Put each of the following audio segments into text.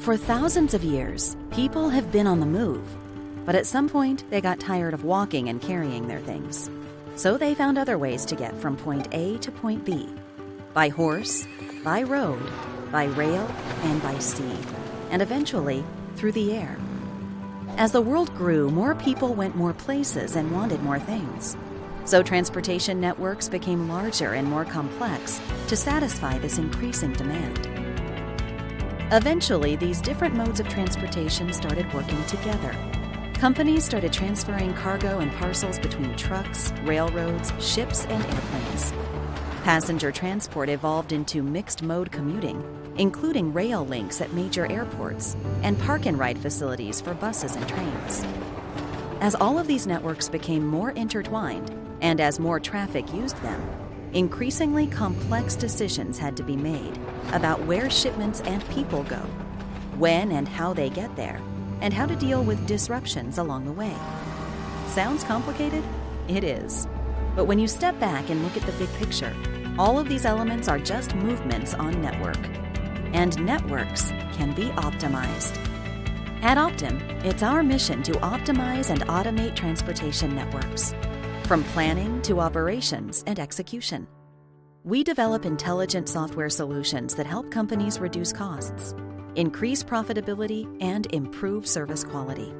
For thousands of years, people have been on the move, but at some point they got tired of walking and carrying their things. So they found other ways to get from point A to point B, by horse, by road, by rail, and by sea, and eventually through the air. As the world grew, more people went more places and wanted more things. So transportation networks became larger and more complex to satisfy this increasing demand. Eventually, these different modes of transportation started working together. Companies started transferring cargo and parcels between trucks, railroads, ships, and airplanes. Passenger transport evolved into mixed-mode commuting, including rail links at major airports and park-and-ride facilities for buses and trains. As all of these networks became more intertwined, and as more traffic used them, increasingly complex decisions had to be made about where shipments and people go, when and how they get there, and how to deal with disruptions along the way. Sounds complicated? It is. But when you step back and look at the big picture, all of these elements are just movements on network. And networks can be optimized. At Optym, it's our mission to optimize and automate transportation networks, from planning to operations and execution. We develop intelligent software solutions that help companies reduce costs, increase profitability, and improve service quality.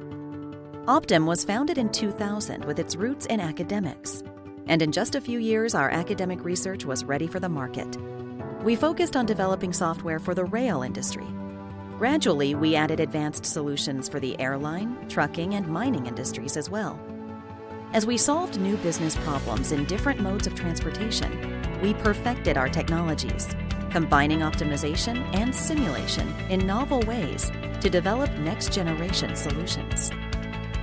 Optym was founded in 2000 with its roots in academics, and in just a few years, our academic research was ready for the market. We focused on developing software for the rail industry. Gradually, we added advanced solutions for the airline, trucking, and mining industries as well. As we solved new business problems in different modes of transportation, we perfected our technologies, combining optimization and simulation in novel ways to develop next-generation solutions.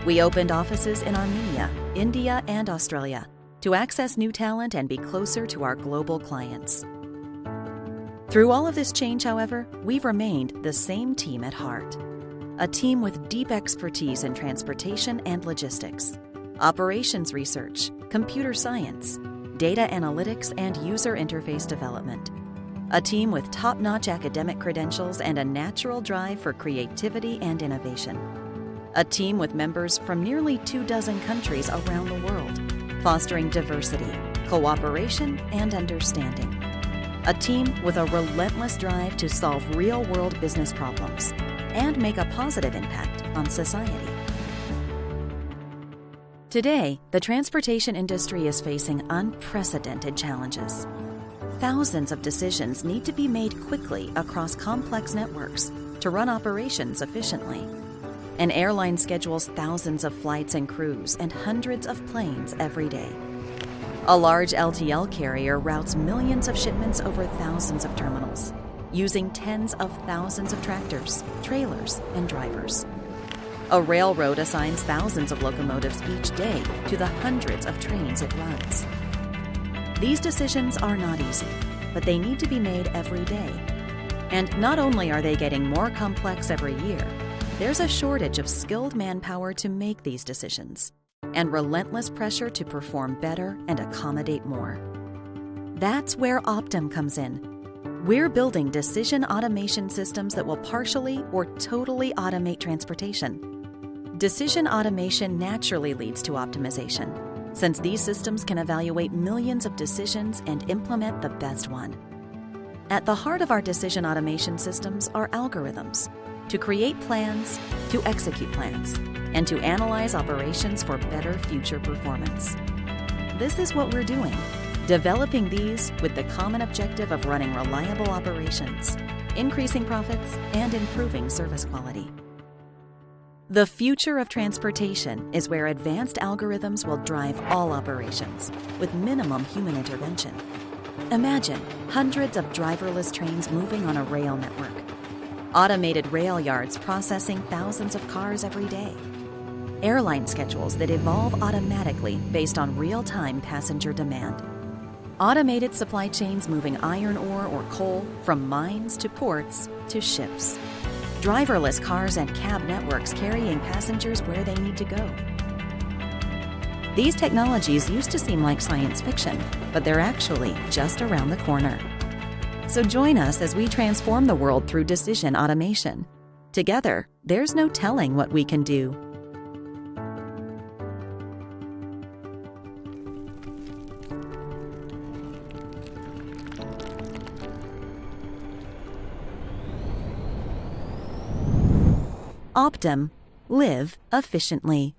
We opened offices in Armenia, India, and Australia to access new talent and be closer to our global clients. Through all of this change, however, we've remained the same team at heart. A team with deep expertise in transportation and logistics, operations research, computer science, data analytics, and user interface development. A team with top-notch academic credentials and a natural drive for creativity and innovation. A team with members from nearly 24 countries around the world, fostering diversity, cooperation, and understanding. A team with a relentless drive to solve real-world business problems and make a positive impact on society. Today, the transportation industry is facing unprecedented challenges. Thousands of decisions need to be made quickly across complex networks to run operations efficiently. An airline schedules thousands of flights and crews and hundreds of planes every day. A large LTL carrier routes millions of shipments over thousands of terminals, using tens of thousands of tractors, trailers, and drivers. A railroad assigns thousands of locomotives each day to the hundreds of trains it runs. These decisions are not easy, but they need to be made every day. And not only are they getting more complex every year, there's a shortage of skilled manpower to make these decisions, and relentless pressure to perform better and accommodate more. That's where Optym comes in. We're building decision automation systems that will partially or totally automate transportation. Decision automation naturally leads to optimization, since these systems can evaluate millions of decisions and implement the best one. At the heart of our decision automation systems are algorithms to create plans, to execute plans, and to analyze operations for better future performance. This is what we're doing, developing these with the common objective of running reliable operations, increasing profits, and improving service quality. The future of transportation is where advanced algorithms will drive all operations with minimum human intervention. Imagine hundreds of driverless trains moving on a rail network, automated rail yards processing thousands of cars every day, airline schedules that evolve automatically based on real-time passenger demand, automated supply chains moving iron ore or coal from mines to ports to ships, driverless cars and cab networks carrying passengers where they need to go. These technologies used to seem like science fiction, but they're actually just around the corner. So join us as we transform the world through decision automation. Together, there's no telling what we can do. Optym. Live efficiently.